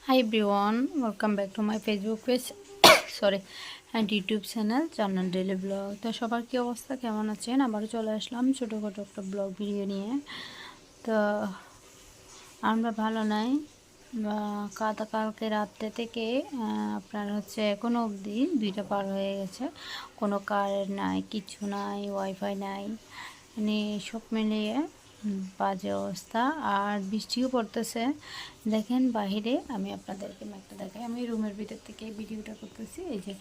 Hi everyone, welcome back to my Facebook page sorry and YouTube channel জান্নাত daily blog. তো সবার কি অবস্থা, কেমন আছেন? আবারও চলে আসলাম ছোটোখাটো একটা ব্লগ ভিডিও নিয়ে। তো আমরা ভালো নাই, কালকে রাত্রে থেকে আপনার হচ্ছে এখনও অবধি 2টা পার হয়ে গেছে, কোনো কারেন্ট নাই, কিছু নাই, ওয়াইফাই নাই, মানে সব মিলিয়ে বাজে অবস্থা। আর বৃষ্টিও পড়তেছে, দেখেন বাহিরে। আমি আপনাদেরকে একটা দেখাই, আমি রুমের ভিতর থেকে ভিডিওটা করতেছি। এই যে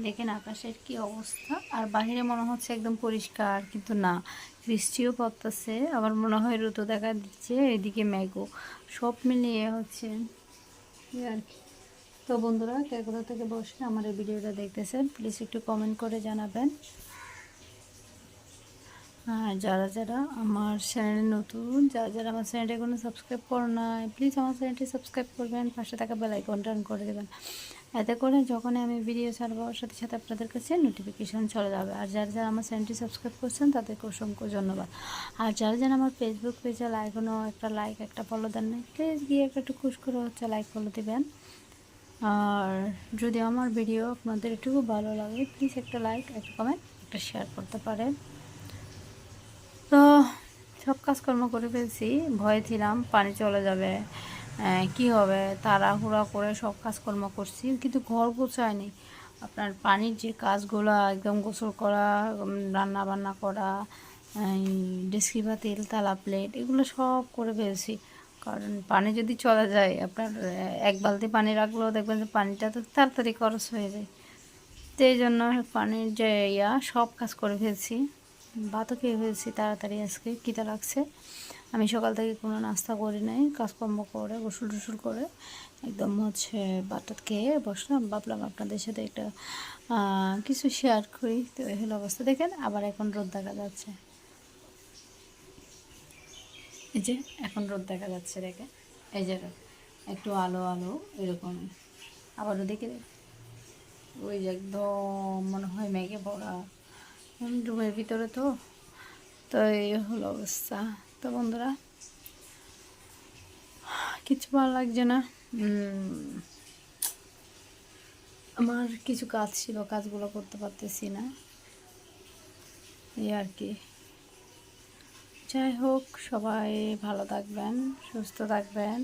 দেখেন আকাশের কি অবস্থা, আর বাহিরে মনে হচ্ছে একদম পরিষ্কার, কিন্তু না, বৃষ্টিও পড়তেছে, আবার মনে হয় রোদও দেখা দিচ্ছে, এদিকে মেঘও, সব মিলিয়ে হচ্ছে আর কি। তো বন্ধুরা, কে কোথা থেকে বসে আমার এই ভিডিওটা দেখতেছেন প্লিজ একটু কমেন্ট করে জানাবেন। আর যারা যারা আমার চ্যানেলে নতুন, যারা আমার চ্যানেলটা এখনো সাবস্ক্রাইব করো নাই, প্লিজ আমার চ্যানেলটি সাবস্ক্রাইব করবেন, পাশে থাকা বেল আইকনটা অন করে দেবেন। এতে করে যখন আমি ভিডিও ছাড়বো সাথে সাথে আপনাদের কাছে নোটিফিকেশান চলে যাবে। আর যারা যারা আমার চ্যানেলটি সাবস্ক্রাইব করছেন তাদেরকে অসংখ্য ধন্যবাদ। আর যারা যারা আমার ফেসবুক পেজে এখনও একটা লাইক একটা ফলো দেন নাই, প্লিজ গিয়ে একটু খুশ করে হচ্ছে লাইক ফলো দেবেন। আর যদি আমার ভিডিও আপনাদের একটু ভালো লাগে, প্লিজ একটা লাইক, একটা কমেন্ট, একটা শেয়ার করতে পারেন। তো সব কাজকর্ম করে ফেলছি, ভয়ে ছিলাম পানি চলে যাবে, কি হবে, তাড়াহুড়া করে সব কাজকর্ম করছি, কিন্তু ঘর গোছায়নি। আপনার পানির যে কাজগুলো, একদম গোসল করা, রান্না বান্না করা, ডেস্কি বা তেল তালা প্লেট, এগুলো সব করে ফেলছি। কারণ পানি যদি চলে যায়, আপনার এক বালতি পানি রাখলেও দেখবেন যে পানিটা তো তাড়াতাড়ি খরচ হয়ে যায়। তো এই জন্য পানির যে সব কাজ করে ফেলছি। ভাতও খেয়ে ফেলছি তাড়াতাড়ি, আজকে খিদে লাগছে। আমি সকাল থেকে কোনো নাস্তা করি নাই, কাজকর্ম করে গোসল টোসল করে একদম হচ্ছে ভাত খেয়ে বসলাম, ভাবলাম আপনাদের সাথে একটা কিছু শেয়ার করি। তো এই হলো অবস্থা, দেখেন আবার এখন রোদ দেখা যাচ্ছে, এই যে এখন রোদ দেখা যাচ্ছে, দেখেন এই যে একটু আলো আলো এরকম। আবার ওদিকে ওই যে একদম মনে হয় মেঘে পড়া, রুমের ভিতরে তো। তো এই হলো অবস্থা। তো বন্ধুরা, কিছু ভালো লাগছে না। আমার কিছু কাজ ছিল, কাজগুলো করতে পারতেছি না, এই আর কি। যাই হোক, সবাই ভালো থাকবেন, সুস্থ থাকবেন।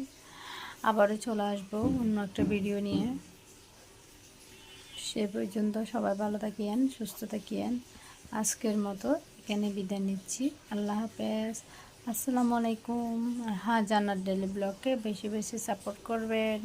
আবারও চলে আসবো অন্য একটা ভিডিও নিয়ে। সে পর্যন্ত সবাই ভালো থাকিয়েন, সুস্থ থাকিয়েন। আজকের মতো এখানে বিদায় নিচ্ছি। আল্লাহ হাফেজ, আসসালামু আলাইকুম। আর হ্যাঁ, জান্নাত ডেইলি ব্লগকে বেশি বেশি সাপোর্ট করবেন।